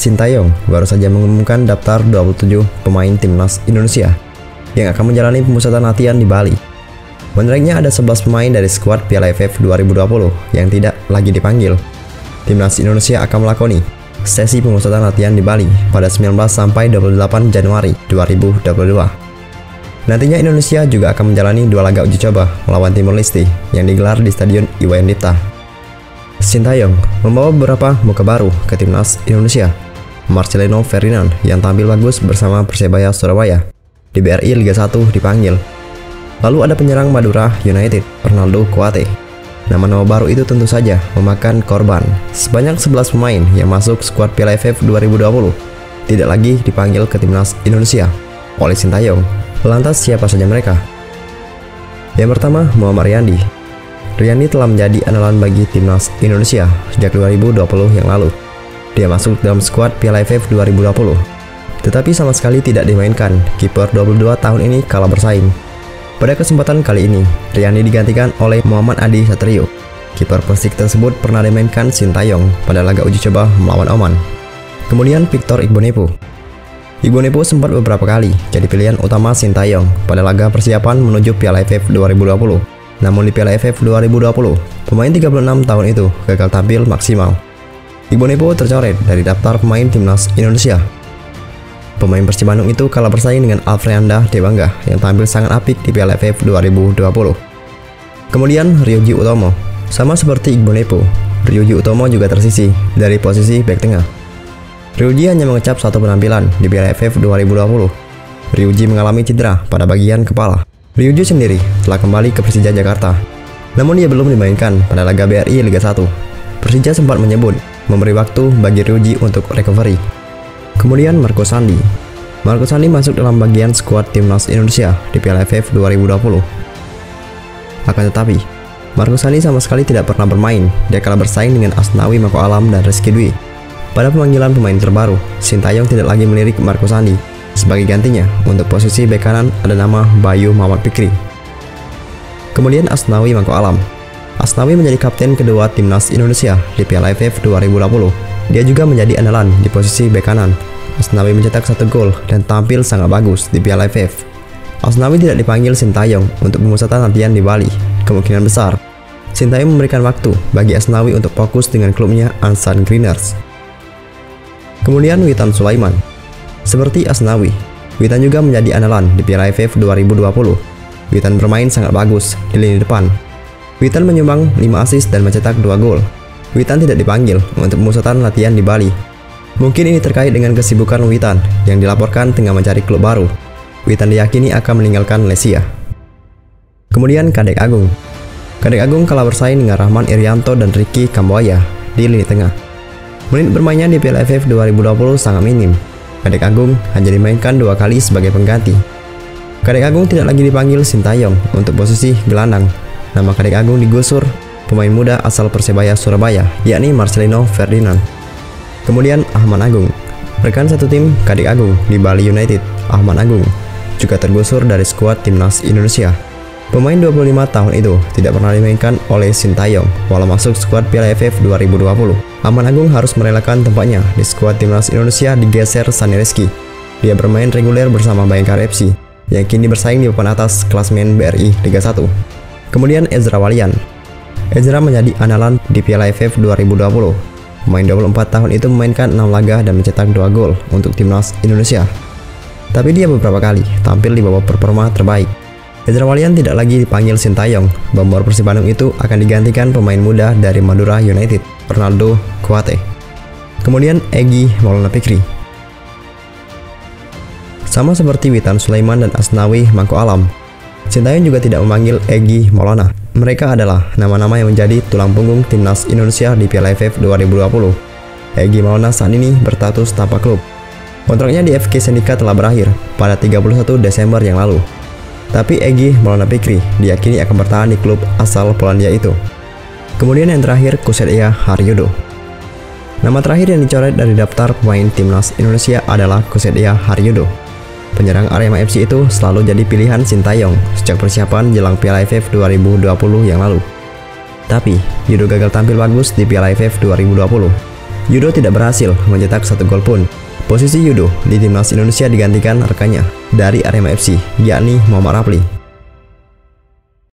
Sintayong baru saja mengumumkan daftar 27 pemain timnas Indonesia yang akan menjalani pemusatan latihan di Bali. Menariknya ada 11 pemain dari skuad Piala AFF 2020 yang tidak lagi dipanggil. Timnas Indonesia akan melakoni sesi pemusatan latihan di Bali pada 19 sampai 28 Januari 2022. Nantinya Indonesia juga akan menjalani 2 laga uji coba melawan Timor Leste yang digelar di Stadion Iwayan Dipta. Sintayong membawa beberapa muka baru ke timnas Indonesia. Marcelino Ferdinand yang tampil bagus bersama Persebaya Surabaya di BRI Liga 1 dipanggil. Lalu ada penyerang Madura United, Ronaldo Kuate. Nama-nama baru itu tentu saja memakan korban. Sebanyak 11 pemain yang masuk skuad Piala AFF 2020 tidak lagi dipanggil ke timnas Indonesia oleh Sintayong. Lantas siapa saja mereka? Yang pertama, Muhammad Riyandi. Riyandi telah menjadi andalan bagi timnas Indonesia sejak 2020 yang lalu. Dia masuk dalam skuad Piala AFF 2020, tetapi sama sekali tidak dimainkan. Kiper 22 tahun ini kalah bersaing. Pada kesempatan kali ini, Riyandi digantikan oleh Muhammad Adi Satrio. Kiper Persik tersebut pernah dimainkan Sintayong pada laga uji coba melawan Oman. Kemudian Victor Igbonepo. Igbonepo sempat beberapa kali jadi pilihan utama Sintayong pada laga persiapan menuju Piala AFF 2020. Namun di Piala AFF 2020, pemain 36 tahun itu gagal tampil maksimal. Igbonepo tercoret dari daftar pemain timnas Indonesia. Pemain Persib Bandung itu kalah bersaing dengan Alfreanda Dewangga yang tampil sangat apik di Piala AFF 2020. Kemudian Ryuji Utomo. Sama seperti Igbonepo, Ryuji Utomo juga tersisih dari posisi bek tengah. Ryuji hanya mengecap satu penampilan di Piala AFF 2020. Ryuji mengalami cedera pada bagian kepala. Ryuji sendiri telah kembali ke Persija Jakarta, namun dia belum dimainkan pada laga BRI Liga 1. Persija sempat menyebut memberi waktu bagi Ryuji untuk recovery. Kemudian Marco Sandi. Marco Sandi masuk dalam bagian skuad timnas Indonesia di Piala AFF 2020. Akan tetapi, Marco Sandi sama sekali tidak pernah bermain. Dia kalah bersaing dengan Asnawi Mako Alam dan Rizky Dwi. Pada pemanggilan pemain terbaru, Sintayong tidak lagi melirik Marco Sandi. Sebagai gantinya, untuk posisi bek kanan ada nama Bayu Muhammad Fikri. Kemudian Asnawi Mako Alam. Asnawi menjadi kapten kedua timnas Indonesia di Piala AFF 2020. Dia juga menjadi andalan di posisi bek kanan. Asnawi mencetak 1 gol dan tampil sangat bagus di Piala AFF. Asnawi tidak dipanggil Sintayong untuk pemusatan latihan di Bali. Kemungkinan besar, Sintayong memberikan waktu bagi Asnawi untuk fokus dengan klubnya Ansan Greeners. Kemudian Witan Sulaiman. Seperti Asnawi, Witan juga menjadi andalan di Piala AFF 2020. Witan bermain sangat bagus di lini depan. Witan menyumbang 5 assist dan mencetak 2 gol. Witan tidak dipanggil untuk pemusatan latihan di Bali. Mungkin ini terkait dengan kesibukan Witan yang dilaporkan tengah mencari klub baru. Witan diyakini akan meninggalkan Lesia. Kemudian Kadek Agung. Kadek Agung kalah bersaing dengan Rahman Irianto dan Ricky Kamboya di lini tengah. Menit bermainnya di Piala AFF 2020 sangat minim. Kadek Agung hanya dimainkan 2 kali sebagai pengganti. Kadek Agung tidak lagi dipanggil Sintayong untuk posisi gelandang. Nama Kadek Agung digusur pemain muda asal Persebaya Surabaya, yakni Marcelino Ferdinand. Kemudian Ahmad Agung. Rekan satu tim Kadek Agung di Bali United, Ahmad Agung, juga tergusur dari skuad timnas Indonesia. Pemain 25 tahun itu tidak pernah dimainkan oleh Sintayong walau masuk skuad Piala AFF 2020. Ahmad Agung harus merelakan tempatnya di skuad timnas Indonesia digeser Sani Rizky. Dia bermain reguler bersama Bayangkara FC yang kini bersaing di papan atas klasmen BRI Liga 1. Kemudian Ezra Walian. Ezra menjadi andalan di Piala AFF 2020. Pemain 24 tahun itu memainkan 6 laga dan mencetak 2 gol untuk timnas Indonesia. Tapi dia beberapa kali tampil di bawah performa terbaik. Ezra Walian tidak lagi dipanggil Sintayong. Bomber Persib Bandung itu akan digantikan pemain muda dari Madura United, Ronaldo Kuate. Kemudian Egy Maulana Fikri. Sama seperti Witan Sulaiman dan Asnawi Mako Alam, Sintayong juga tidak memanggil Egy Maulana. Mereka adalah nama-nama yang menjadi tulang punggung timnas Indonesia di Piala AFF 2020. Egy Maulana saat ini berstatus tanpa klub. Kontraknya di FK Sendika telah berakhir pada 31 Desember yang lalu. Tapi Egy Maulana Fikri diyakini akan bertahan di klub asal Polandia itu. Kemudian yang terakhir Kusetiya Haryodo. Nama terakhir yang dicoret dari daftar pemain timnas Indonesia adalah Kusetiya Haryodo. Penyerang Arema FC itu selalu jadi pilihan Sintayong sejak persiapan jelang Piala AFF 2020 yang lalu. Tapi Yudo gagal tampil bagus di Piala AFF 2020. Yudo tidak berhasil mencetak 1 gol pun. Posisi Yudo di timnas Indonesia digantikan rekannya dari Arema FC, yakni Muhammad Rapli.